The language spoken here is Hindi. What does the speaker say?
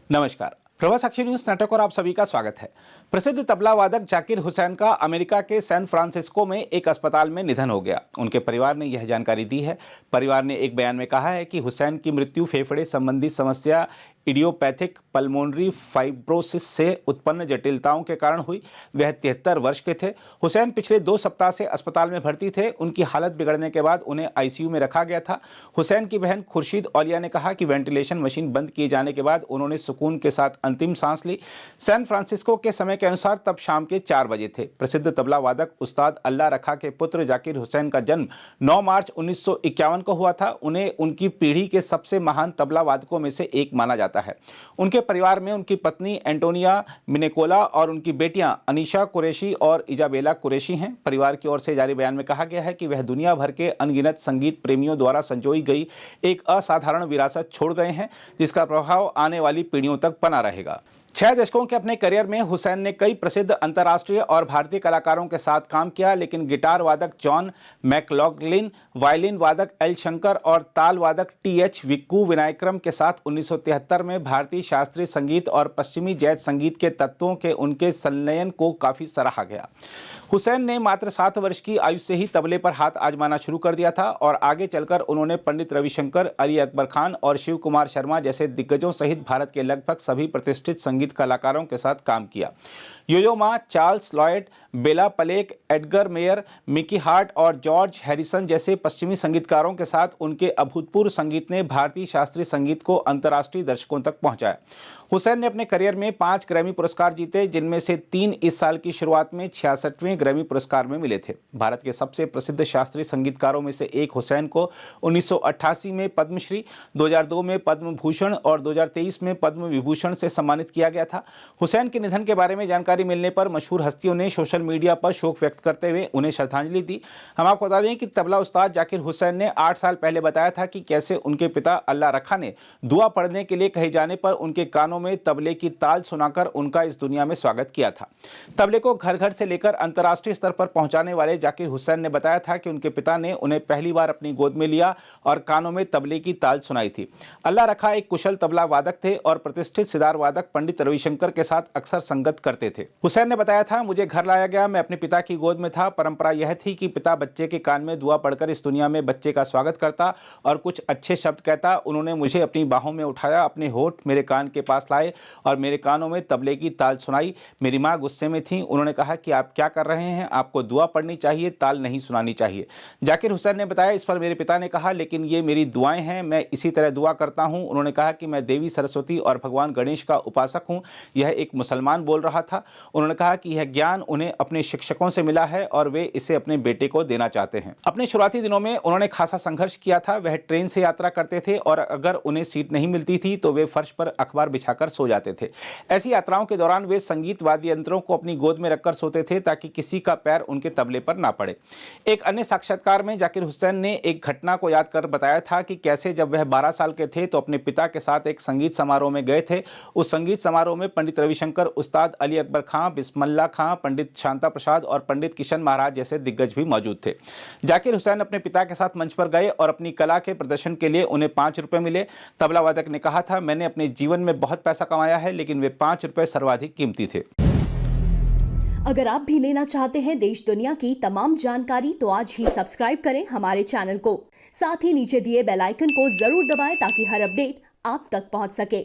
नमस्कार। प्रभा साक्षी न्यूज नाटक और आप सभी का स्वागत है। प्रसिद्ध तबला वादक जाकिर हुसैन का अमेरिका के सैन फ्रांसिस्को में एक अस्पताल में निधन हो गया। उनके परिवार ने यह जानकारी दी है। परिवार ने एक बयान में कहा है कि हुसैन की मृत्यु फेफड़े संबंधी समस्या इडियोपैथिक पल्मोनरी फाइब्रोसिस से उत्पन्न जटिलताओं के कारण हुई। वह 73 वर्ष के थे। हुसैन पिछले 2 सप्ताह से अस्पताल में भर्ती थे। उनकी हालत बिगड़ने के बाद उन्हें आईसीयू में रखा गया था। हुसैन की बहन खुर्शीद औलिया ने कहा कि वेंटिलेशन मशीन बंद किए जाने के बाद उन्होंने सुकून के साथ अंतिम सांस ली। सैन फ्रांसिस्को के समय के अनुसार तब शाम के 4 बजे थे। प्रसिद्ध तबला वादक उस्ताद अल्लाह रखा के पुत्र जाकिर हुसैन का जन्म 9 मार्च 1951 को हुआ था। उन्हें उनकी पीढ़ी के सबसे महान तबला वादकों में से एक माना जाता है। उनके परिवार में उनकी पत्नी एंटोनिया मिनेकोला और उनकी बेटियां अनीशा कुरैशी और इजाबेला कुरैशी हैं। परिवार की ओर से जारी बयान में कहा गया है कि वह दुनिया भर के अनगिनत संगीत प्रेमियों द्वारा संजोई गई एक असाधारण विरासत छोड़ गए हैं, जिसका प्रभाव आने वाली पीढ़ियों तक बना रहेगा। 6 दशकों के अपने करियर में हुसैन ने कई प्रसिद्ध अंतर्राष्ट्रीय और भारतीय कलाकारों के साथ काम किया, लेकिन गिटार वादक जॉन मैकलॉगलिन, वायलिन वादक एल शंकर और ताल वादक टीएच विक्कू विनायक्रम के साथ 1973 में भारतीय शास्त्रीय संगीत और पश्चिमी जैज संगीत के तत्वों के उनके संलयन को काफी सराहा गया। हुसैन ने मात्र 7 वर्ष की आयु से ही तबले पर हाथ आजमाना शुरू कर दिया था और आगे चलकर उन्होंने पंडित रविशंकर, अली अकबर खान और शिव कुमार शर्मा जैसे दिग्गजों सहित भारत के लगभग सभी प्रतिष्ठित संगीत कलाकारों के साथ काम किया। योयो मा, चार्ल्स लॉयड, बेला पलेक, एडगर मेयर, मिकी हार्ट और जॉर्ज हैरिसन जैसे पश्चिमी संगीतकारों के साथ उनके अभूतपूर्व संगीत ने भारतीय शास्त्रीय संगीत को अंतर्राष्ट्रीय दर्शकों तक पहुंचाया। हुसैन ने अपने करियर में 5 ग्रैमी पुरस्कार जीते, जिनमें से 3 इस साल की शुरुआत में 66वें ग्रैमी पुरस्कार में मिले थे। भारत के सबसे प्रसिद्ध शास्त्रीय संगीतकारों में से एक हुसैन को 1988 में पद्मश्री, 2002 में पद्म भूषण और 2023 में पद्म विभूषण से सम्मानित किया गया था। हुसैन के निधन के बारे में जानकारी मिलने पर मशहूर हस्तियों ने सोशल मीडिया पर शोक व्यक्त करते हुए उन्हें श्रद्धांजलि दी। हम आपको बता दें कि तबला उस्ताद जाकिर हुसैन ने 8 साल पहले बताया था कि कैसे उनके पिता अल्लाह रखा ने दुआ पढ़ने के लिए कहे जाने पर उनके कानों में तबले की ताल सुनाकर उनका इस दुनिया में स्वागत किया था। तबले को घर घर से लेकर अंतर्राष्ट्रीय स्तर पर पहुंचाने वाले जाकिर हुसैन ने बताया था कि उनके पिता ने उन्हें पहली बार अपनी गोद में लिया और कानों में तबले की ताल सुनाई थी। अल्लाह रखा एक कुशल तबला वादक थे और प्रतिष्ठित सितार वादक पंडित रविशंकर के साथ अक्सर संगत करते थे। हुसैन ने बताया था, मुझे घर लाया गया, मैं अपने पिता की गोद में था। परंपरा यह थी कि पिता बच्चे के कान में दुआ पढ़कर इस दुनिया में बच्चे का स्वागत करता और कुछ अच्छे शब्द कहता। उन्होंने मुझे अपनी बाहों में उठाया, अपने होठ मेरे कान के पास लाए और मेरे कानों में तबले की ताल सुनाई। मेरी माँ गुस्से में थी। उन्होंने कहा कि आप क्या कर रहे हैं, आपको दुआ पढ़नी चाहिए, ताल नहीं सुनानी चाहिए। जाकिर हुसैन ने बताया, इस पर मेरे पिता ने कहा, लेकिन ये मेरी दुआएं हैं, मैं इसी तरह दुआ करता हूं। उन्होंने कहा कि मैं देवी सरस्वती और भगवान गणेश का उपासक हूं। यह एक मुसलमान बोल रहा था। उन्होंने कहा कि यह ज्ञान उन्हें अपने शिक्षकों से मिला है और वे इसे अपने बेटे को देना चाहते हैं। अपने शुरुआती दिनों में उन्होंने खासा संघर्ष किया था। वह ट्रेन से यात्रा करते थे और अगर उन्हें सीट नहीं मिलती थी तो वे फर्श पर अखबार बिछाकर सो जाते थे। ऐसी यात्राओं के दौरान वे संगीत वाद्य यंत्रों को अपनी गोद में रखकर सोते थे ताकि किसी का पैर उनके तबले पर ना पड़े। एक अन्य साक्षात्कार में जाकिर हुसैन ने एक घटना को याद कर बताया था कि कैसे जब वह 12 साल के थे तो अपने पिता के साथ एक संगीत समारोह में गए थे। उस संगीत समारोह में पंडित रविशंकर, उस्ताद अली अकबर खां, बिस्मिल्लाह खां, पंडित शांता प्रसाद और पंडित किशन महाराज जैसे दिग्गज भी मौजूद थे। जाकिर हुसैन अपने पिता के साथ मंच पर गए और अपनी कला के प्रदर्शन के लिए उन्हें 5 रुपए मिले। तबला वादक ने कहा था, मैंने अपने जीवन में बहुत पैसा कमाया है, लेकिन वे 5 रुपए सर्वाधिक कीमती थे। अगर आप भी लेना चाहते हैं देश दुनिया की तमाम जानकारी तो आज ही सब्सक्राइब करें हमारे चैनल को। साथ ही नीचे दिए बेल आइकन को जरूर दबाएं ताकि हर अपडेट आप तक पहुंच सके।